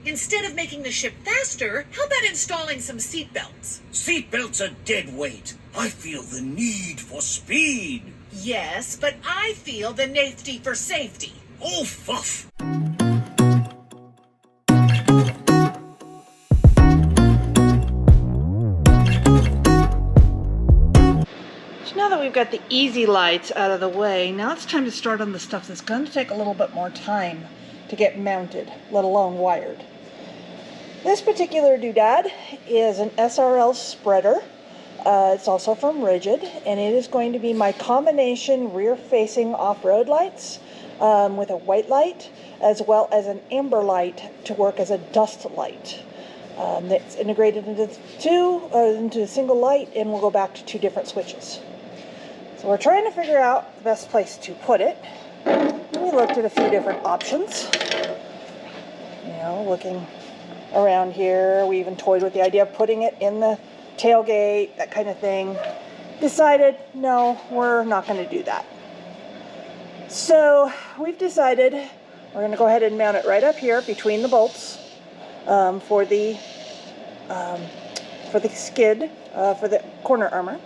Instead of making the ship faster, how about installing some seatbelts? Seatbelts are dead weight. I feel the need for speed. Yes, but I feel the nafety for safety. Oh, fuff. So now that we've got the easy lights out of the way, now it's time to start on the stuff that's going to take a little bit more time to get mounted, let alone wired. This particular doodad is an SRL spreader. It's also from Rigid, and it is going to be my combination rear-facing off-road lights with a white light, as well as an amber light to work as a dust light. That's integrated into a single light, and we'll go back to two different switches. So we're trying to figure out the best place to put it. We looked at a few different options. You know, looking around here. We even toyed with the idea of putting it in the tailgate, that kind of thing. Decided, no, we're not going to do that. So we've decided we're going to go ahead and mount it right up here between the bolts for the skid, for the corner armor.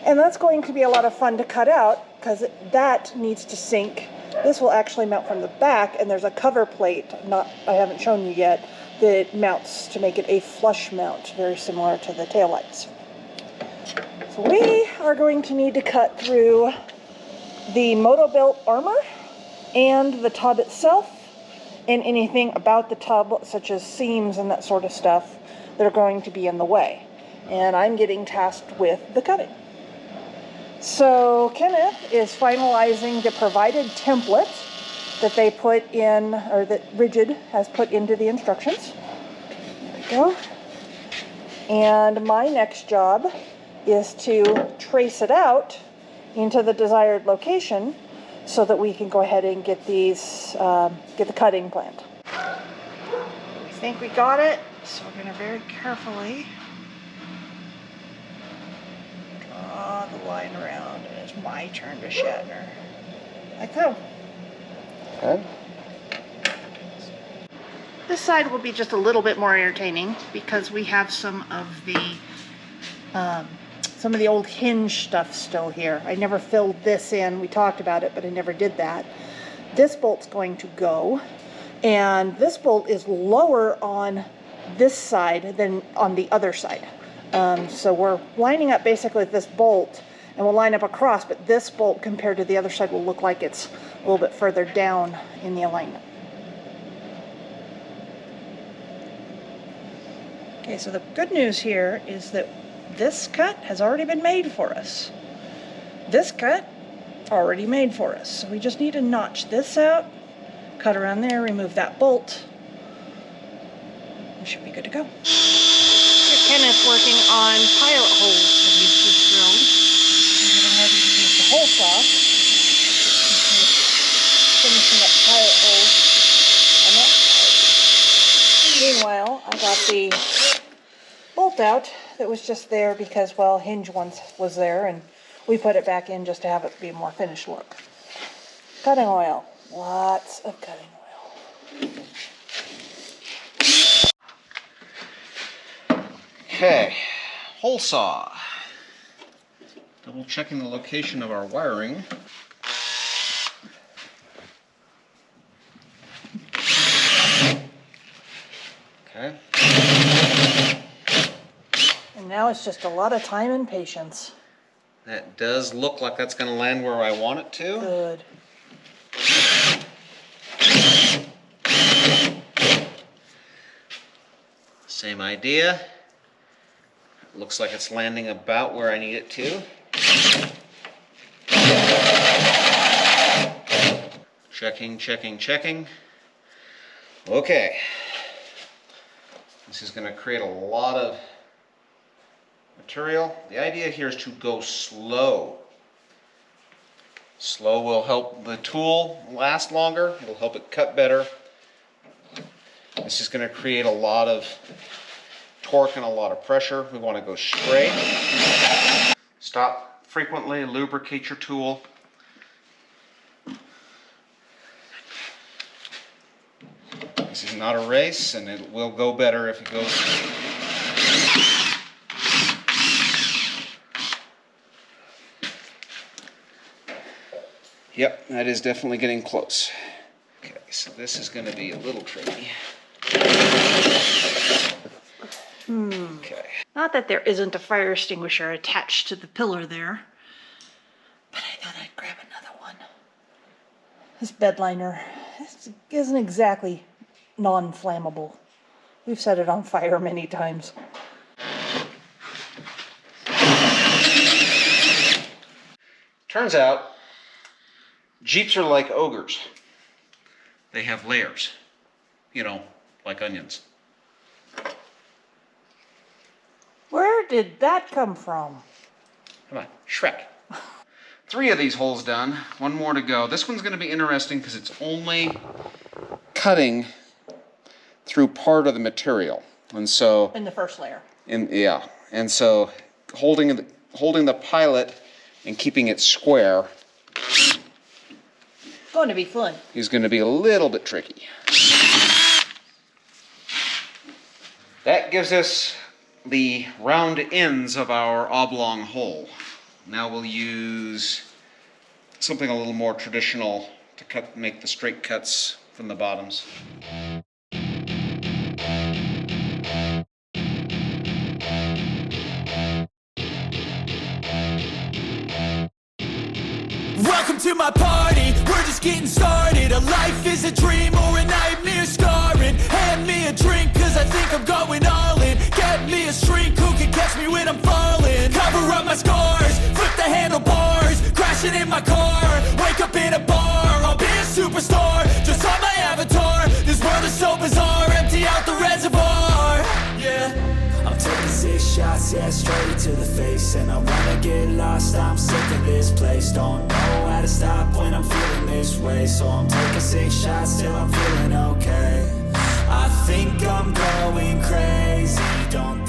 And that's going to be a lot of fun to cut out because that needs to sink. This will actually mount from the back, and there's a cover plate, I haven't shown you yet, that mounts to make it a flush mount, very similar to the taillights. So we are going to need to cut through the moto-built armor and the tub itself, and anything about the tub, such as seams and that sort of stuff, that are going to be in the way. And I'm getting tasked with the cutting. So Kenneth is finalizing the provided template that they put in, or that Rigid has put into the instructions. There we go. And my next job is to trace it out into the desired location so that we can go ahead and get these, get the cutting planned. We think we got it, so we're going to very carefully draw the line around, and it's my turn to shatter. Like so. Okay. This side will be just a little bit more entertaining because we have some of the old hinge stuff still here. I never filled this in. We talked about it, but I never did that. This bolt's going to go, and this bolt is lower on this side than on the other side. So we're lining up basically with this bolt, and we'll line up across, but this bolt compared to the other side will look like it's a little bit further down in the alignment. Okay, so the good news here is that this cut has already been made for us. This cut, already made for us. So we just need to notch this out, cut around there, remove that bolt. We should be good to go. Kenneth working on pilot holes that he's just drilled. I'm going ahead and use the hole saw. Finishing up pilot holes on that side. Meanwhile, I got the bolt out that was just there because, well, hinge once was there, and we put it back in just to have it be a more finished look. Cutting oil. Lots of cutting oil. Okay, hole saw. Double checking the location of our wiring. Okay. And now it's just a lot of time and patience. That does look like that's going to land where I want it to. Good. Same idea. Looks like it's landing about where I need it to. Checking, checking, checking. Okay. This is going to create a lot of material. The idea here is to go slow. Slow will help the tool last longer. It'll help it cut better. This is going to create a lot of torque and a lot of pressure. We want to go straight. Stop frequently, lubricate your tool. This is not a race, and it will go better if it goes. Yep, that is definitely getting close. Okay, so this is going to be a little tricky. Okay. Not that there isn't a fire extinguisher attached to the pillar there, but I thought I'd grab another one. This bed liner isn't exactly non-flammable. We've set it on fire many times. Turns out, Jeeps are like ogres. They have layers, you know, like onions. Where did that come from? Come on, Shrek. 3 of these holes done, 1 more to go. This one's going to be interesting because it's only cutting through part of the material, and so In the first layer. and so holding the pilot and keeping it square Going to be fun. is going to be a little bit tricky. That gives us the round ends of our oblong hole. Now we'll use something a little more traditional to make the straight cuts from the bottoms. Welcome to my party, we're just getting started. A life is a dream or a nightmare scarring. Hand me a drink cause I think I'm going all in. Get me a shrink who can catch me when I'm falling. Cover up my scars, flip the handlebars. Crashing in my car, wake up in a bar. I'll be a superstar, just on my avatar. This world is so bizarre, empty out the reservoir. Yeah, I'm taking 6 shots, yeah, straight to the face. And I wanna get lost, I'm sick of this place. Don't know how to stop when I'm feeling this way. So I'm taking 6 shots till I'm feeling okay. I think I'm going crazy, don't